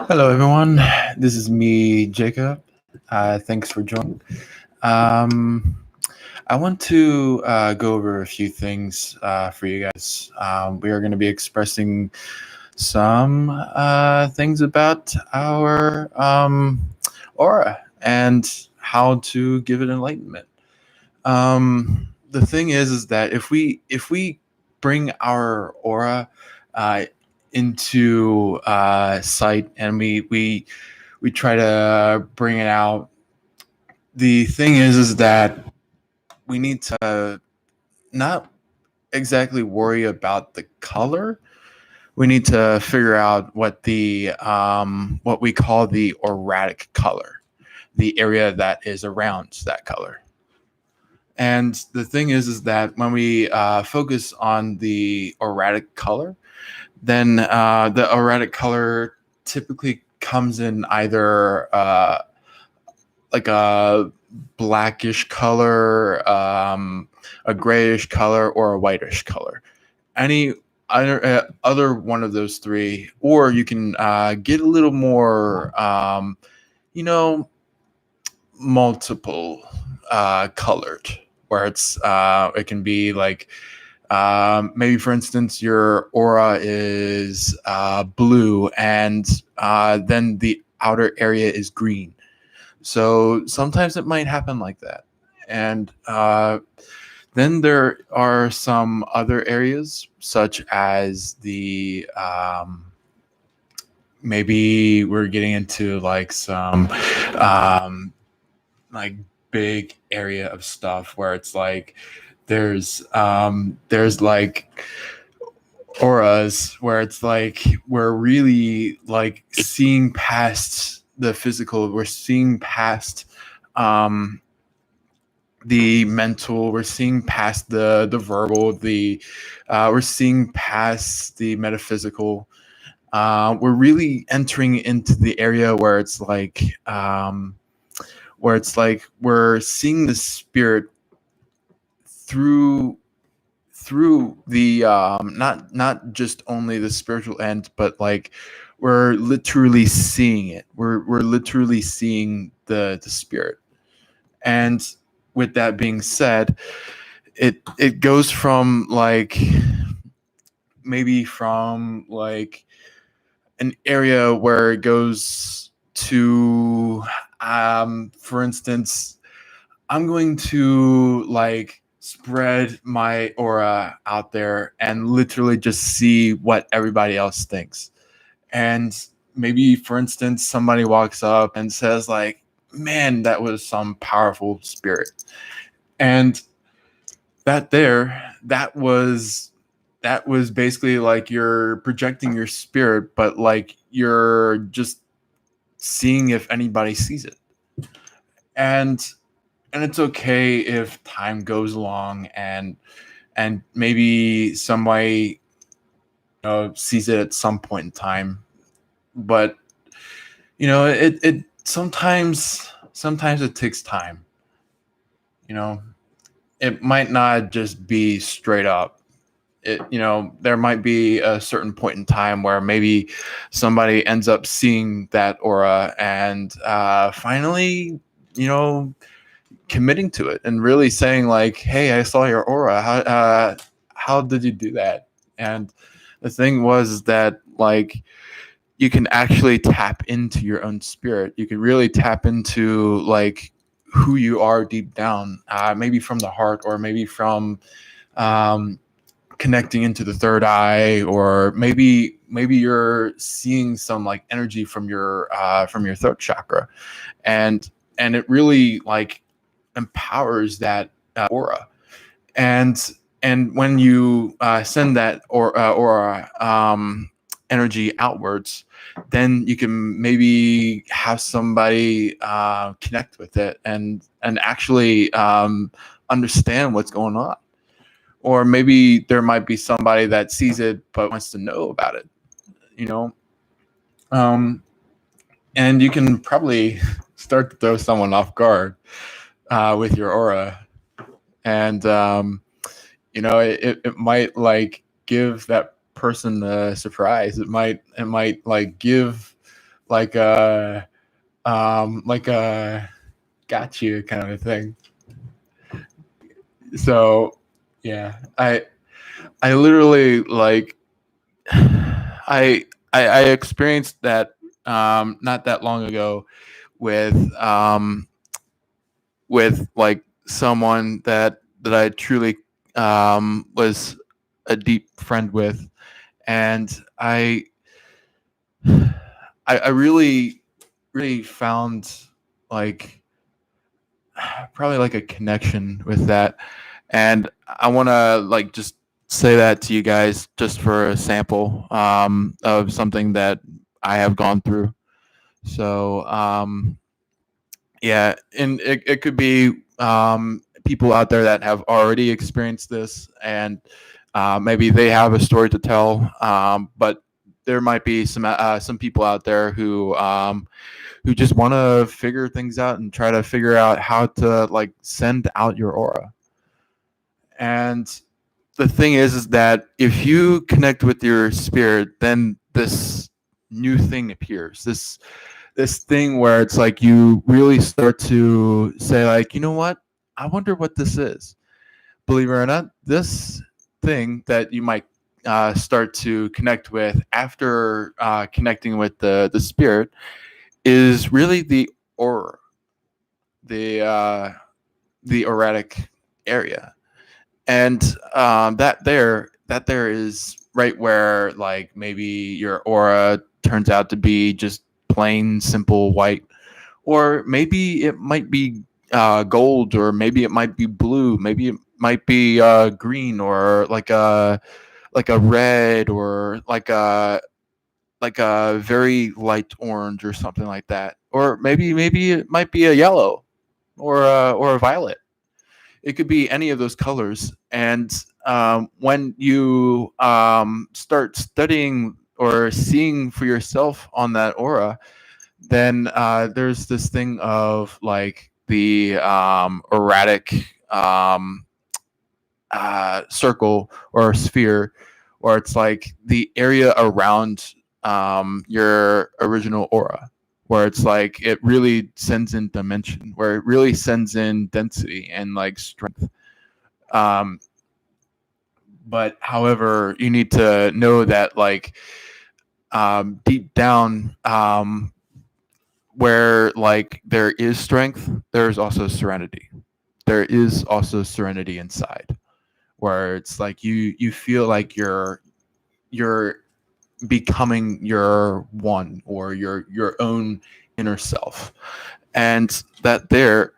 Hello, everyone. This is me, Jacob. Thanks for joining. Um, I want to go over a few things for you guys. We are going to be expressing some things about our aura and how to give it enlightenment. The thing is that if we bring our aura uh, into sight and we try to bring it out. The thing is that we need to not exactly worry about the color. We need to figure out what we call the auratic color, the area that is around that color. And the thing is that when we focus on the auratic color, then the auratic color typically comes in either like a blackish color, a grayish color, or a whitish color. Any other one of those three, or you can get a little more, you know, multiple colored, where it can be like maybe, for instance, your aura is blue, and then the outer area is green. So sometimes it might happen like that. And then there are some other areas, such as maybe we're getting into like some um, like big area of stuff where it's like there's like auras where it's like we're really like seeing past the physical, we're seeing past um the mental, we're seeing past the verbal, the we're seeing past the metaphysical. We're really entering into the area where it's like we're seeing the spirit through the not just only the spiritual end, but like we're literally seeing it. We're literally seeing the spirit. And with that being said, it goes from like maybe from like an area where it goes to for instance, I'm going to like spread my aura out there and literally just see what everybody else thinks. And maybe, for instance, somebody walks up and says like, man, that was some powerful spirit. And that was basically like you're projecting your spirit, but like you're just seeing if anybody sees it. And and it's okay if time goes along and maybe somebody sees it at some point in time. But it sometimes it takes time. you know it might not just be straight up. There might be a certain point in time where maybe somebody ends up seeing that aura and finally you know committing to it and really saying like, hey, I saw your aura. How did you do that? And the thing was that like you can actually tap into your own spirit. You can really tap into like who you are deep down, maybe from the heart, or maybe from um, connecting into the third eye, or maybe you're seeing some like energy from your throat chakra, and it really like empowers that aura. And and when you send that aura energy outwards, then you can maybe have somebody connect with it and actually understand what's going on. Or maybe there might be somebody that sees it but wants to know about it. you know um, and you can probably start to throw someone off guard with your aura. And it might like give that person a surprise. It might like give like like a got you kind of thing. So yeah, I literally like I experienced that not that long ago with like someone that I truly was a deep friend with, and I really found like probably like a connection with that, and I want to like just say that to you guys just for a sample of something that I have gone through. So yeah, and it could be people out there that have already experienced this, and maybe they have a story to tell. But there might be some people out there who just want to figure things out and try to figure out how to like send out your aura. And the thing is that if you connect with your spirit, then this new thing appears. This thing where it's like you really start to say like, you know what? I wonder what this is. Believe it or not, this thing that you might start to connect with after connecting with the spirit is really the aura, the auratic area, and that there is right where like maybe your aura turns out to be just plain simple white, or maybe it might be gold, or maybe it might be blue, maybe it might be green, or like a red, or like a very light orange or something like that, or maybe it might be a yellow or a violet. It could be any of those colors. And when you start studying or seeing for yourself on that aura, then there's this thing of like the erratic circle or sphere, or it's like the area around your original aura, where it's like it really sends in dimension, where it really sends in density and like strength. Um, but however, you need to know that like deep down, where like there is strength, there's also serenity. There is also serenity inside, where it's like you feel like you're becoming your one, or your own inner self. And that there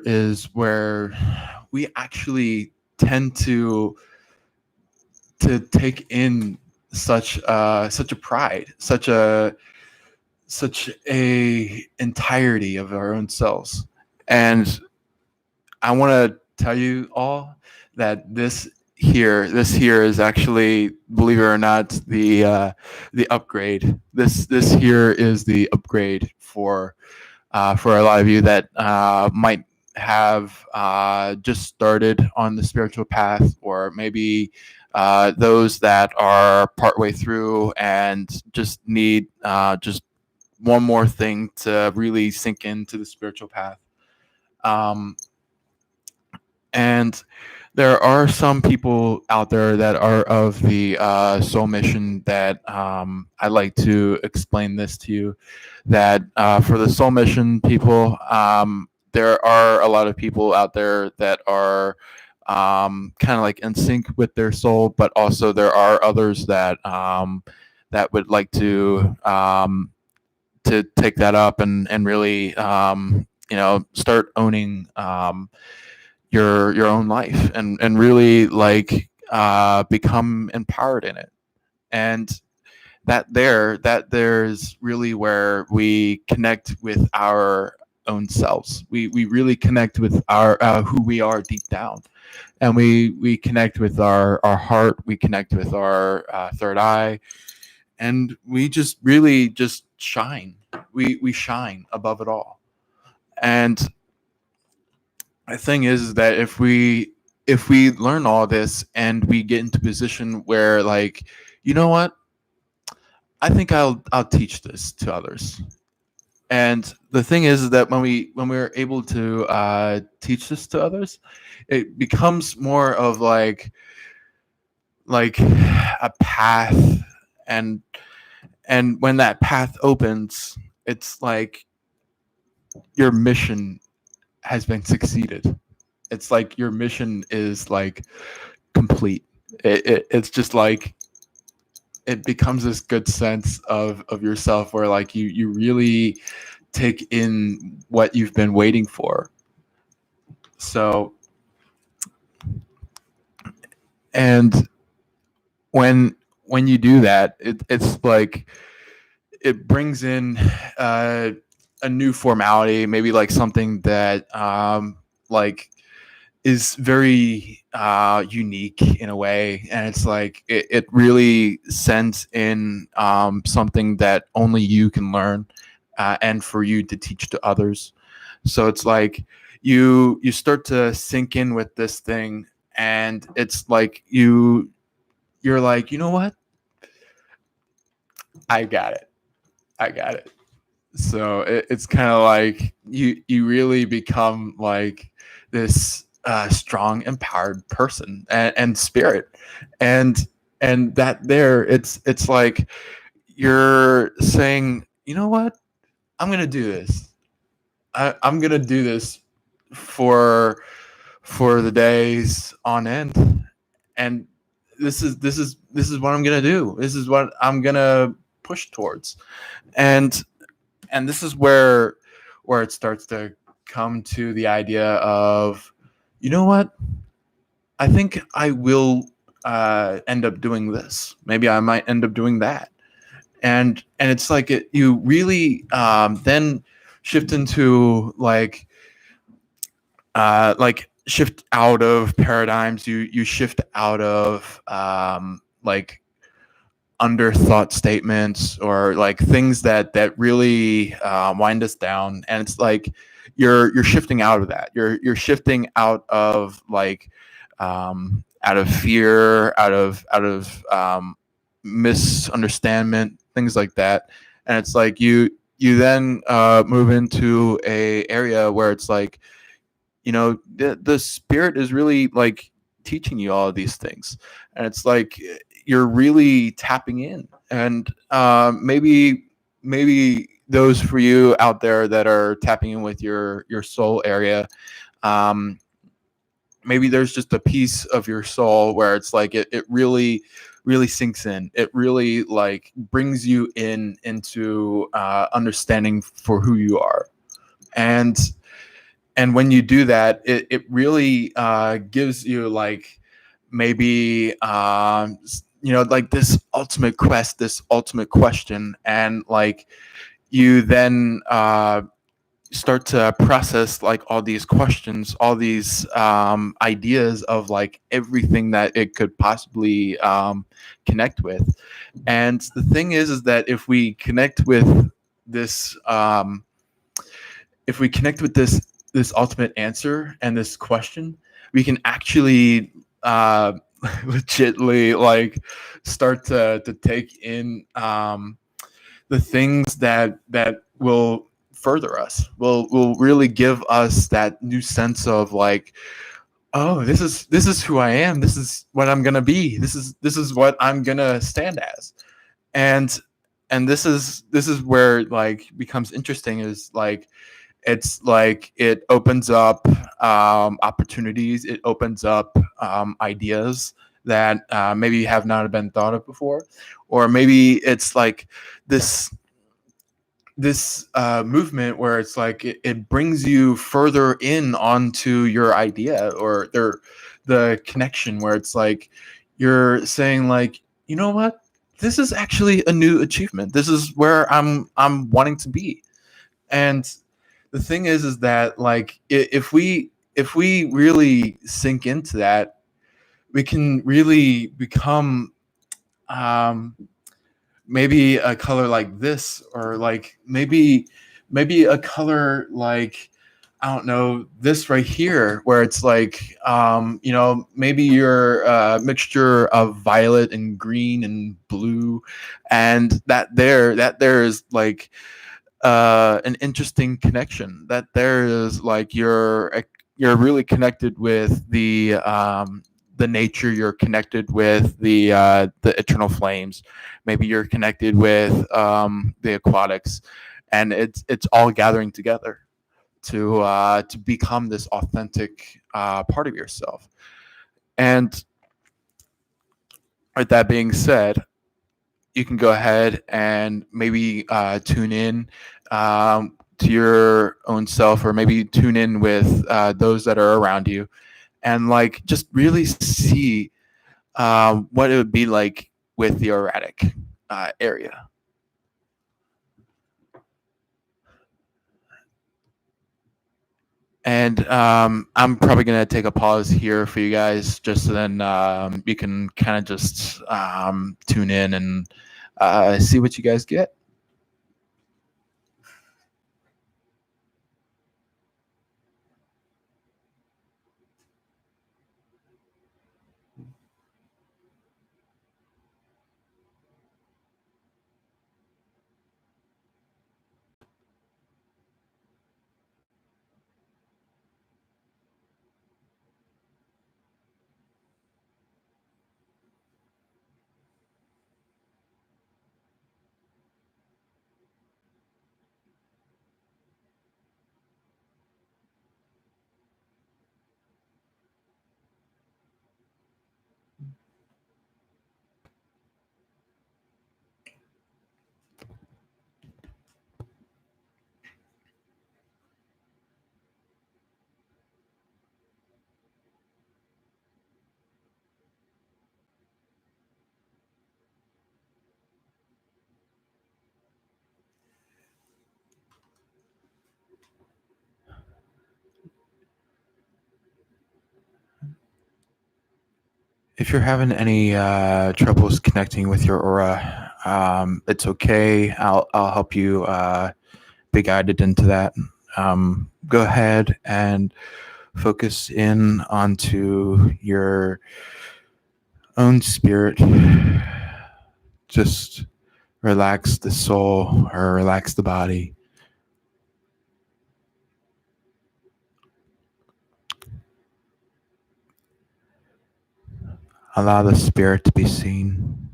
is where we actually tend to take in such a pride, such a entirety of our own selves. And I want to tell you all that this here is actually, believe it or not, the upgrade. This here is the upgrade for a lot of you that might have just started on the spiritual path, or maybe those that are partway through and just need just one more thing to really sink into the spiritual path. Um, and there are some people out there that are of the soul mission that I'd like to explain this to you. That for the soul mission people, there are a lot of people out there that are kind of like in sync with their soul, but also there are others that that would like to take that up and really start owning your own life, and really like become empowered in it. And that there's really where we connect with our own selves. We really connect with our who we are deep down, and we connect with our heart. We connect with our third eye, and we just really just shine. We shine above it all. And the thing is that if we learn all this and we get into a position where like, you know what, I think I'll teach this to others. And the thing is that when we're able to teach this to others, it becomes more of like a path, and when that path opens, it's like your mission has been succeeded. It's like your mission is like complete. It's just like it becomes this good sense of yourself where like you really take in what you've been waiting for. So, and when you do that, it's like it brings in uh, a new formality, maybe like something that like is very unique in a way, and it's like it really sends in something that only you can learn, and for you to teach to others. So it's like you start to sink in with this thing, and it's like you're like, you know what, I got it, I got it. So it's kind of like you really become like this strong, empowered person and spirit, and that there it's like you're saying, you know what, I'm gonna do this. I'm gonna do this for the days on end, and this is what I'm gonna do. This is what I'm gonna push towards, and this is where it starts to come to the idea of, you know what, I think I will end up doing this. Maybe I might end up doing that, and it's like you really then shift into like shift out of paradigms. You shift out of like underthought statements or like things that really wind us down, and it's like you're shifting out of that. You're shifting out of like out of fear, out of misunderstanding, things like that. And it's like you then move into a area where it's like, you know, the spirit is really like teaching you all of these things, and it's like you're really tapping in. And maybe those for you out there that are tapping in with your soul area, um, maybe there's just a piece of your soul where it's like it really sinks in. It really like brings you into understanding for who you are. and when you do that, it really gives you like maybe you know, like this ultimate quest, this ultimate question, and like you then start to process like all these questions, all these ideas of like everything that it could possibly connect with. And the thing is that if we connect with this if we connect with this ultimate answer and this question, we can actually legitly like start to take in the things that will further us, will really give us that new sense of like, oh, this is who I am, this is what I'm gonna be, this is what I'm gonna stand as. and this is where like becomes interesting, is like it's like it opens up opportunities, it opens up ideas that maybe have not been thought of before, or maybe it's like this movement where it's like it brings you further in onto your idea, or the connection where it's like you're saying like, you know what, this is actually a new achievement, this is where I'm wanting to be. And the thing is that like if we really sink into that, we can really become um maybe a color like this, or like maybe a color like I don't know, this right here, where it's like, maybe you're a mixture of violet and green and blue, and that there is like an interesting connection. That there is like you're really connected with the nature. You're connected with the eternal flames. Maybe you're connected with the aquatics, and it's all gathering together to become this authentic part of yourself. And with that being said, you can go ahead and maybe tune in to your own self, or maybe tune in with those that are around you, and like just really see what it would be like with the erratic area. And I'm probably going to take a pause here for you guys, just so then you can kind of just tune in and see what you guys get. If you're having any troubles connecting with your aura, it's okay. I'll help you be guided into that. Go ahead and focus in onto your own spirit. Just relax the soul, or relax the body. Allow the spirit to be seen.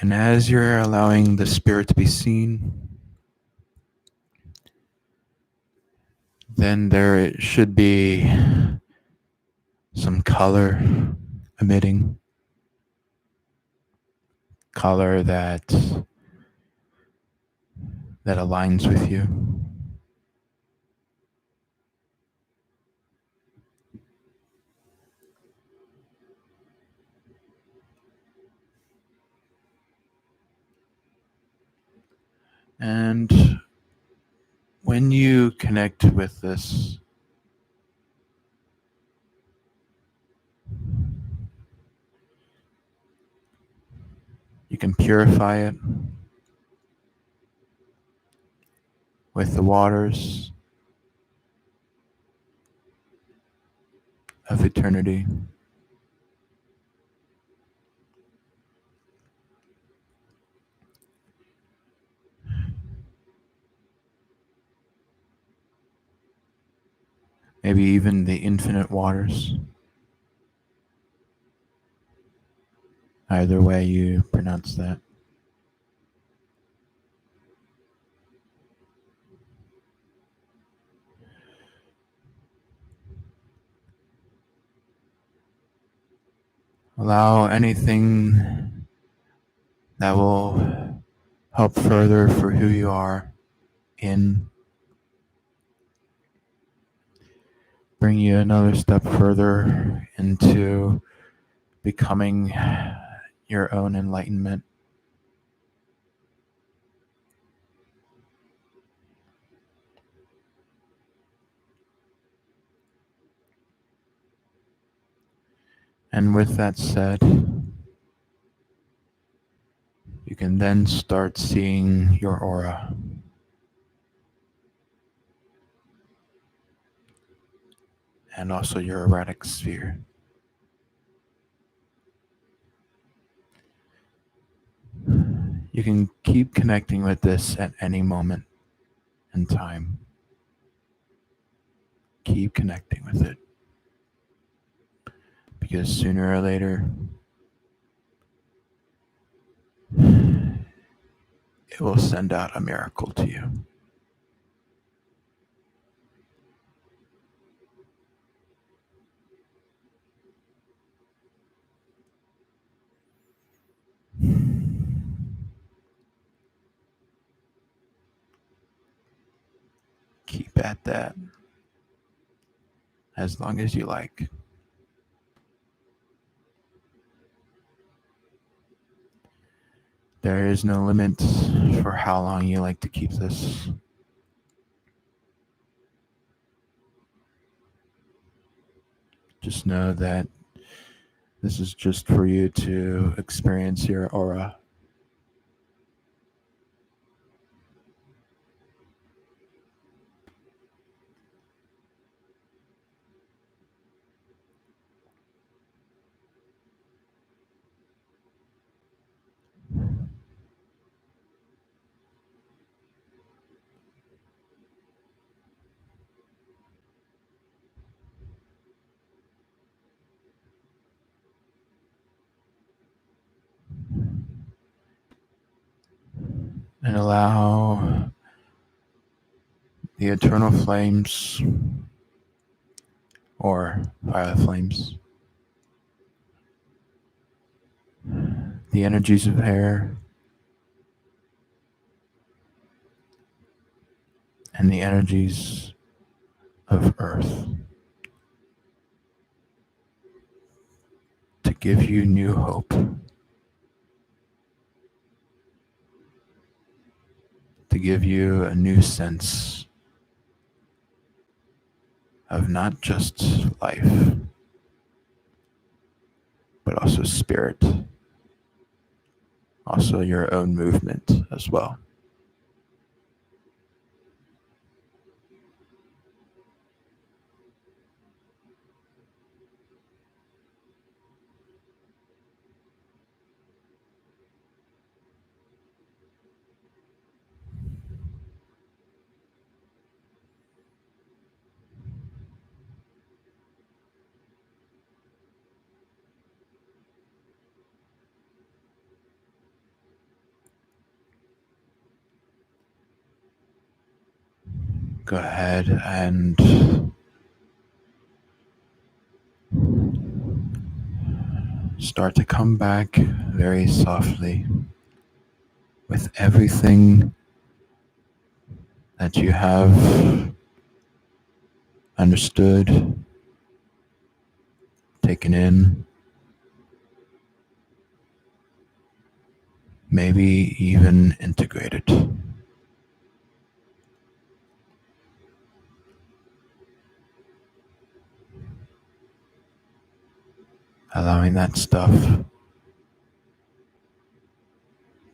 And as you're allowing the spirit to be seen, then there should be some color emitting, color that aligns with you. And when you connect with this, you can purify it with the waters of eternity. Maybe even the infinite waters. Either way you pronounce that. Allow anything that will help further for who you are in, bring you another step further into becoming your own enlightenment. And with that said, can then start seeing your aura. And also your erratic sphere. You can keep connecting with this at any moment in time. Keep connecting with it. Because sooner or later, it will send out a miracle to you. Keep at that as long as you like. There is no limit for how long you like to keep this. Just know that this is just for you to experience your aura. And allow the eternal flames or fire flames, the energies of air, and the energies of earth to give you new hope, to give you a new sense of not just life, but also spirit, also your own movement as well. Go ahead and start to come back very softly with everything that you have understood, taken in, maybe even integrated. Allowing that stuff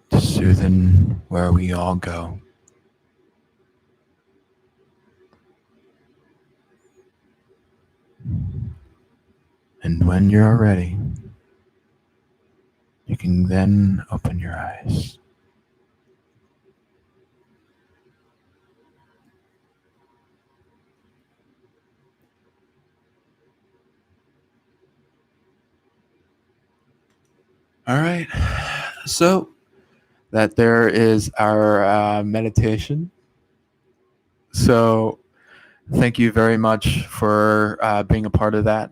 to soothe in where we all go. And when you're ready, you can then open your eyes. All right. So that there is our meditation. So thank you very much for being a part of that.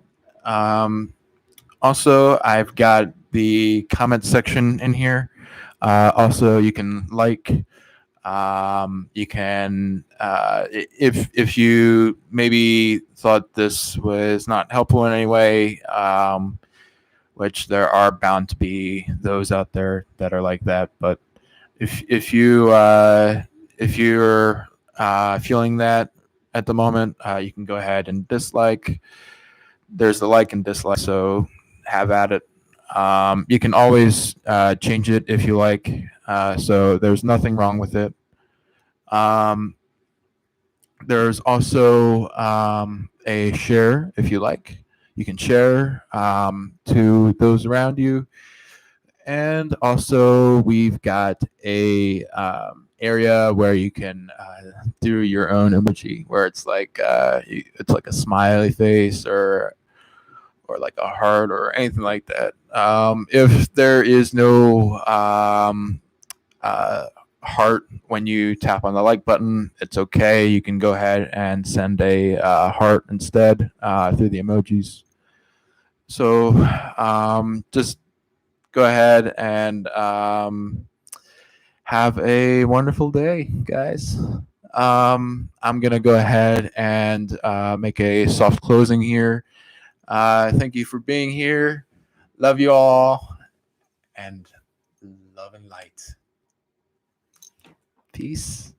Also, I've got the comment section in here. Also, you can like. You can, if you maybe thought this was not helpful in any way, which there are bound to be those out there that are like that. But if you're feeling that at the moment, you can go ahead and dislike. There's the like and dislike, so have at it. You can always change it if you like. So there's nothing wrong with it. Um, there's also a share if you like. You can share to those around you. And also, we've got a area where you can do your own emoji, where it's like it's like a smiley face or like a heart or anything like that. If there is no uh, heart when you tap on the like button, it's okay. You can go ahead and send a heart instead through the emojis. So just go ahead and have a wonderful day, guys. I'm going to go ahead and make a soft closing here. Thank you for being here. Love you all. And love and light. Peace.